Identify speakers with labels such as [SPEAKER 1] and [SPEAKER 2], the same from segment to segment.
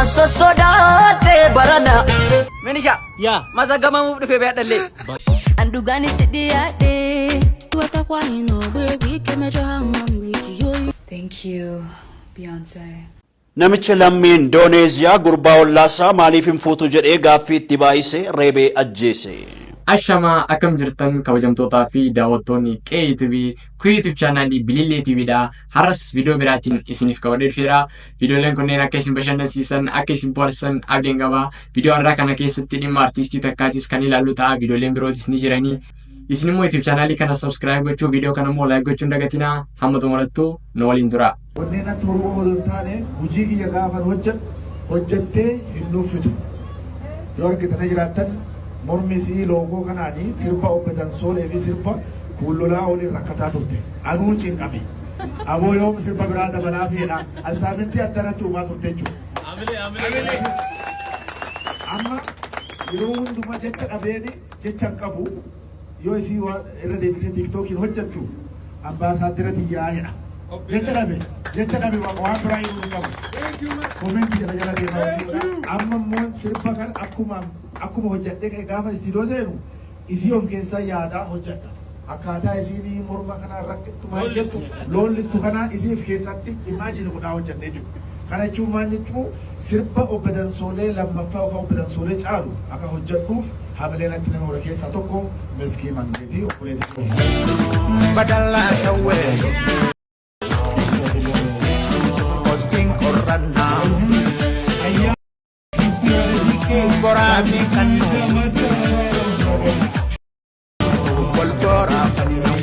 [SPEAKER 1] sosodate barana.
[SPEAKER 2] Menisha. Ya. Masa gama mu dufe be dalle.
[SPEAKER 3] Andugani sidiade. Thank you, Beyonce.
[SPEAKER 4] Namicha lammii Indoneeziyaa gurbaa ollaasaa maaliif hin fuutu jedhee gaaffii itti baay'isee reebee ajjeese.
[SPEAKER 5] Ashama akkam jirtan kabajamtootaa fi daawwattoonni qe'ee TV YouTube chaanaalii Bilillee TVdha. Har'as viidiyoo biraatiin isiniif qabadhee dhufeera. Viidiyooleen kunneen akka isin bashannansiisan, akka isin bohaarsan abdiin qaba. Viidiyoo har'aa kana keessatti dhimma artiistii takkaatis kan ilaallu ta'a. Viidiyooleen birootis ni jiranii. Isin immoo YouTube chaanaalii kana subscribe gochuu, viidiyoo kana immoo like gochuun dagatinaa. Hamma xumurattuu nu waliin tura.
[SPEAKER 6] Wanneen akka Oromoo waliin taane hojii kiyya gaafan hojjattee hin nuufitu. Yoo argitanii jiraattan mormisi loogoo kanaanii sirba obbedan soolee fi sirba kuullolaa waliin rakkataa turte. Anuu cinqame. Aboo yoom sirba biraa dabalaa feedha. Assaamintii addanatti uumaa turte jechuudha. Amma yeroo hundumaa jecha dhabeeni jecha hin qabu. Yoo isii irra deebitee tiktookiin hojjattu ambaasaaddira xiyyaa'edha. Jecha dhabe waan biraa hin qabu. Koomenti jala deemaa. Amma immoo sirba kan akkuma hojjadhee kan gaafa istiidoo seenu isii of keessaa yaadaa hojjadha. Akkaataa isiin morma kanaa rakkattumaa jettu loollistu kanaa isii of keessatti imaajini godhaa hojjadhee jiru. Kana jechuun maal jechuu sirba obbedansoolee lammaffaa yookaan obbedansoolee caalu akka hojjadhuuf hamilee natti nama hora keessaa tokko miskii mangeetii obboleetti.
[SPEAKER 1] Badalaa shawwee. Ostiin qorrannaa. Boraafi kannoo. Walboraa kannoo.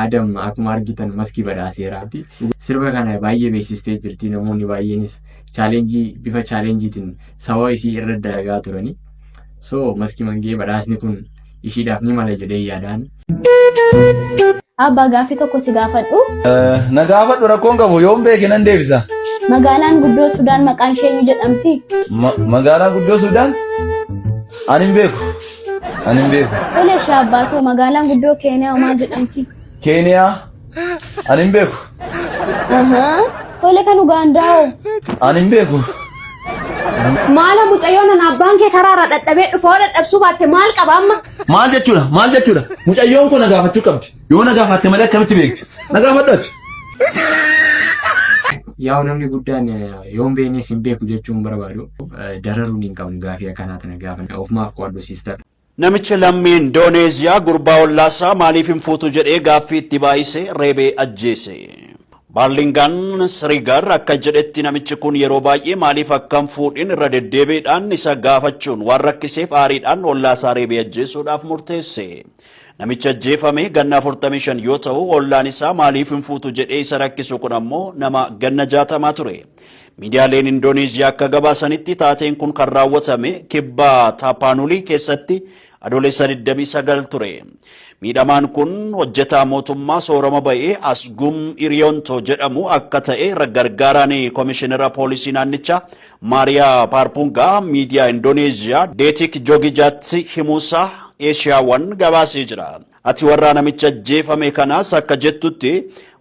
[SPEAKER 5] Adam akkuma argitan maskii badhaaseeraati. Sirba kana baay'ee beeksistee jirti. Namoonni baay'eenis bifa chaalenjiitiin sababa isii irra dalagaa turani. So maskii mangee badhaasni kun ishiidhaaf ni mala jedhee yaadaan.
[SPEAKER 7] Abbaa gaaffii tokko si gaafadhu.
[SPEAKER 8] Na gaafadhu rakkoon qabu yoom beeke nan deebisa.
[SPEAKER 7] Magaalaan guddoo Sudaan maqaan ishee eenyu jedhamti?
[SPEAKER 8] Magaalaan guddoo Sudaan? Ani hin beeku.
[SPEAKER 7] Tole shaabbaatoo magaalaan guddoo Keeniyaa maal jedhamti?
[SPEAKER 8] Keeniyaa? Ani hin beeku.
[SPEAKER 7] Tole kan Ugaandaa?
[SPEAKER 8] Ani hin beeku.
[SPEAKER 7] Maala mucayyoon abbaan kee karaarra dadhabee dhufoo dadhabsuu baatte maal qaba amma?
[SPEAKER 8] Maal jechuudha? Mucayyoon kun na gaafachuu qabdi. Yoo na gaafatte malee akkamitti beekti? Na gaafadhaati.
[SPEAKER 5] Yaa namni guddaan yoom beenes hin beeku jechuun barbaadu. Dararuun hin qabnu gaaffii akkanaa kana gaafan ofumaaf qo'adhu siistar.
[SPEAKER 4] Namicha lammii Indoneeziyaa gurbaa ollaasaa maaliif hin fuutu jedhee gaaffii itti baay'isee reebee ajjeese. Baallingaan Sirigar akka jedhetti namichi kun yeroo baay'ee maaliif akka hin fuudhin irra deddeebiidhaan isa gaafachuun waan rakkiseef aariidhaan ollaasaa reebee ajjeesuudhaaf murteesse. Namicha ajjeefame ganna 45 yoo ta'u ollaan isaa maaliif hin fuutu jedhee isa rakkisu kun ammoo nama ganna 60 ture. Miidiyaaleen Indoneeziyaa akka gabaasanitti taateen kun kan raawwatame kibba Taapaanulii keessatti adoolessa 29 ture. Miidhamaan kun hojjetaa mootummaa soorama ba'ee Asgum Iriyonto jedhamu akka ta'e gargaaraan komishinera poolisii naannichaa Maariyaa Paarpungaa miidiyaa Indoneeziyaa Deetik Jogijaatti himuusaa Eeshiyaawwan gabaasee jira. Ati warraa namicha ajjeefame kanaas akka jettutti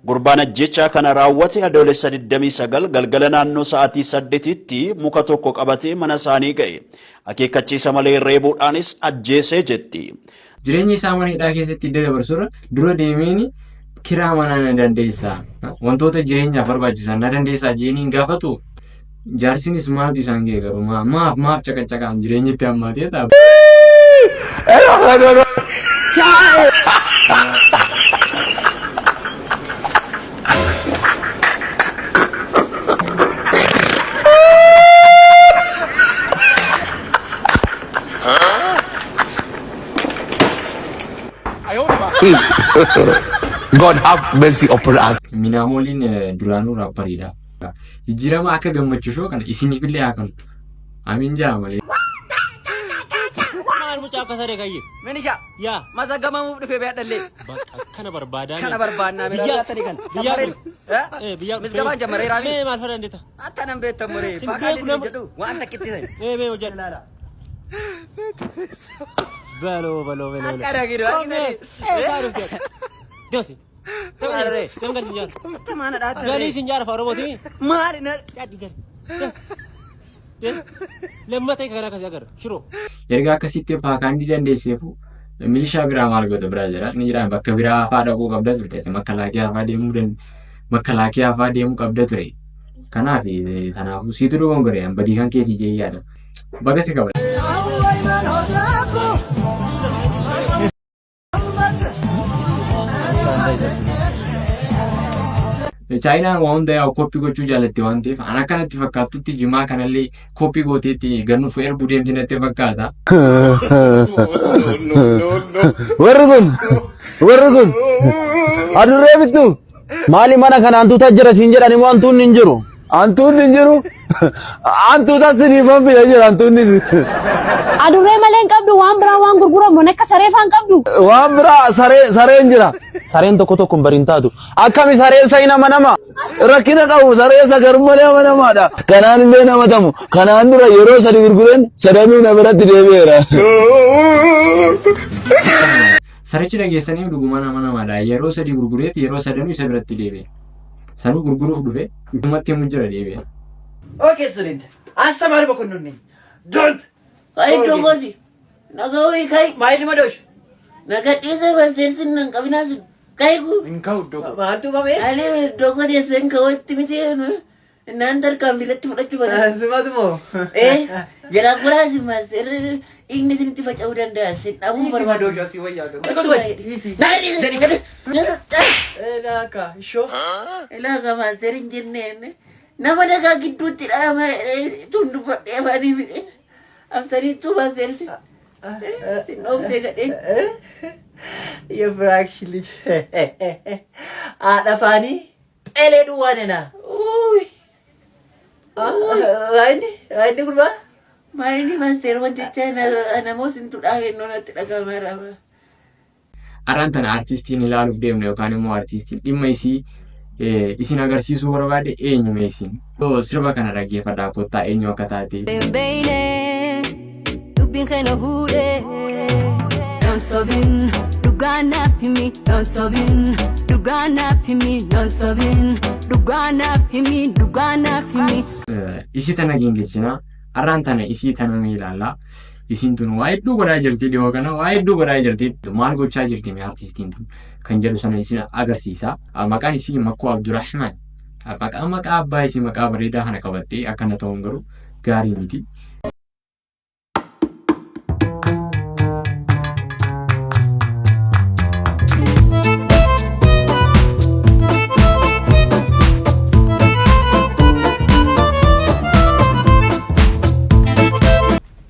[SPEAKER 4] gurbaan ajjechaa kana raawwate adoolessa 29 galgala naannoo sa'aatii 8tti muka tokko qabatee mana isaanii ga'e. Akeekkachiisa malee reebuudhaanis ajjeesee jetti.
[SPEAKER 5] Jireenya isaa mana hidhaa keessatti dabarsuudha dura deemeen kiraa manaa na dandeessaa wantoota jireenyaaf barbaachisan na dandeessaa jeeniin gaafatu jaarsinis maaltu isaan ga'e garuu maaf caqacaqaan jireenyatti hammaatee ta'a.
[SPEAKER 1] God have mercy upon us.
[SPEAKER 5] Minaamoliin duraanuu raapparidha. Jijjiirama akka gammachiisoo kana isiniifillee haa kanu. Amiin jaa malee.
[SPEAKER 2] Maal mucaa akka saree kayye? Menisha. Yaa. Masa gama mu dhufe bee dalle. Kana barbaadnaa bira laatani kan. Biyya. Misgabaan jammaree raami. Mee maal fadhan deeta? Akka nan beektan muree. Faakaadhi si jedhu waan takkitti ta'e. Mee hojjaa laala. Balo. Akka dhagiidha. Dosi. Dem kan sinjar. Mana dah? Gani sinjar faromoti. Mari na. Jadi gan. Des. Lembat ay kara kasi agar. Shiro.
[SPEAKER 5] Erga akkasitti paakaan dandeesseefu milishaa biraa maal goota Biraazil ni jira bakka biraa faa dhaquu qabda turte makalaakiyaa faa deemuu qabda ture. Kanaaf siitu dogongore badii kan keetii jee yaada. Baga si qaba. Chaayinaan waan hundaa yaa'u koppii gochuu jaallatti waan ta'eef ana kanatti fakkaatutti jimaa kanallee koppii gooteetti gannuuf erguu deemti natti fakkaata.
[SPEAKER 8] Warri kun adurree bittu maali mana kana antuuta jira siin jedhani moo antuun hin jiru? Antuun hin jiru? Antuuta siniifan bira jira antuunni.
[SPEAKER 7] Adurree malee hin qabdu waan biraa waan gurguramu akka saree faan qabdu.
[SPEAKER 8] Waan biraa sareen jira. Sareen tokko hin bariin taatu. Akkami sareen sa'i nama rakkina qabu saree sagaruu malee namaadha. Kanaan illee namatamu. Kanaan dura yeroo sadi gurgureen sadanuu na biratti deebi'eera.
[SPEAKER 5] Sarichi dhageessanii dhuguma namaadha. Yeroo sadi gurgureeti yeroo sadanuu isa biratti deebi'e. Sanuu gurguruuf dhufe dhumatti himuu jira deebi'e.
[SPEAKER 2] Okay, student. Astamari bokononni. Don't.
[SPEAKER 9] Ay dogoti. Nagawi kai.
[SPEAKER 2] Maili madosh.
[SPEAKER 9] Nagadisa bastersin nang kabinasin. Kai ku.
[SPEAKER 2] Engkau dogo. Mantu kami.
[SPEAKER 9] Ale dogoti sen kawatti miti nantar kambilatti fudhachu bana.
[SPEAKER 2] Sematu mo.
[SPEAKER 9] Jala kurasi master ingni sinti facau dandaa sin abu
[SPEAKER 2] barbaado si wayya.
[SPEAKER 9] Easy.
[SPEAKER 2] Elaka, sho.
[SPEAKER 9] Elaka master injenne. Nama daga gidduutti dhaama tundu fadhee afaanii fide aftanii tu master sin oofte gadhee.
[SPEAKER 2] You actually. Afaanii xeelee duwwaanena.
[SPEAKER 9] Uy.
[SPEAKER 2] Waini kurba?
[SPEAKER 9] Maali master wanticha namoo sintu dhaabee nonatti dhaga'amaa raba.
[SPEAKER 5] Araan tana artistiin ilaaluuf deemne yookaan immoo artistiin dhimma isii isin agarsiisuu barbaade eenyume isin. Sirba kana dhaggeeffadhaa kottaa eenyu akka taate.
[SPEAKER 3] Dubbiin kana fuudhee non sobin dhugaa naaf himi non sobin dhugaa naaf himi non sobin dhugaa naaf himi dhugaa naaf himi.
[SPEAKER 5] Isii tana gingilchina araan tana isii tana mee ilaallaa. Isin tun waa hedduu godhaa jirti dhiyoo kana waa hedduu godhaa jirti. Maal gochaa jirti mee artistiin tun kan jedhu sana isin agarsiisa. Maqaan isii Makkoo Abdurrahman. Maqaa abbaa isii maqaa bareedaa kana qabattee akkana ta'uun garuu gaarii miti.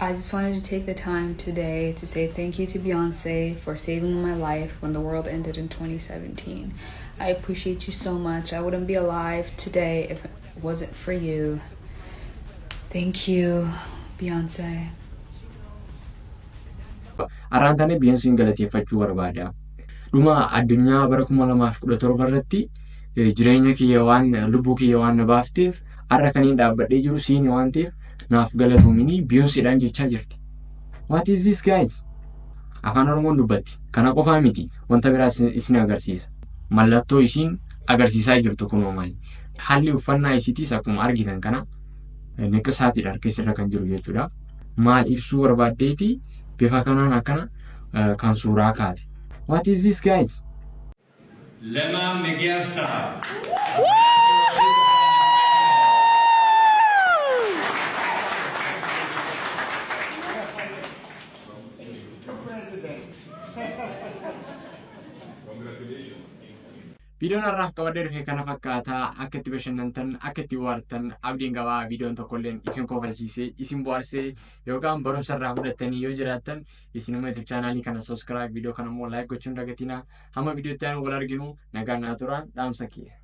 [SPEAKER 3] I just wanted to take the time today to say thank you to Beyonce for saving my life when the world ended in 2017. I appreciate you so much. I wouldn't be alive today if it wasn't for you. Thank you, Beyonce.
[SPEAKER 5] Araan tane Beyonce'n galateeffachuu barbaada. Dhuma addunyaa bara 2017 irratti jireenya kiyya waan lubbuu kiyya waan na baafteef har'a kaniin dhaabbadhee jiru siin waan ta'eef naaf galatoomini Beyonce'dhaan jechaa jirti. What is this guys? Afaan Oromoon dubbatti. Kana qofaa miti. Wanta biraa isin agarsiisa. Mallattoo isin agarsiisaa jirtu kunoo maali? Haalli uffannaa isiitiis akkuma argitan kana niqisaatiidha harka isirra kan jiru jechuudha. Maal ibsuu barbaaddeeti bifa kanaan akkana kan suuraa kaate. What is this guys?
[SPEAKER 10] Lema Megiasa.
[SPEAKER 5] Videoon har'aaf qabadee dhufe kana fakkaata. Akka itti bashannantan akka itti waartan abdiin qabaa videoon tokkolleen isin kofalchiisee isin bohaarsee yookaan barumsa irraa fudhattanii yoo jiraattan isinuma YouTube chaanaalii kana subscribe video kana immoo like gochuun dagatina. Hamma videotti aanu wal arginu nagaan naa turaa dhaamsa kiyya.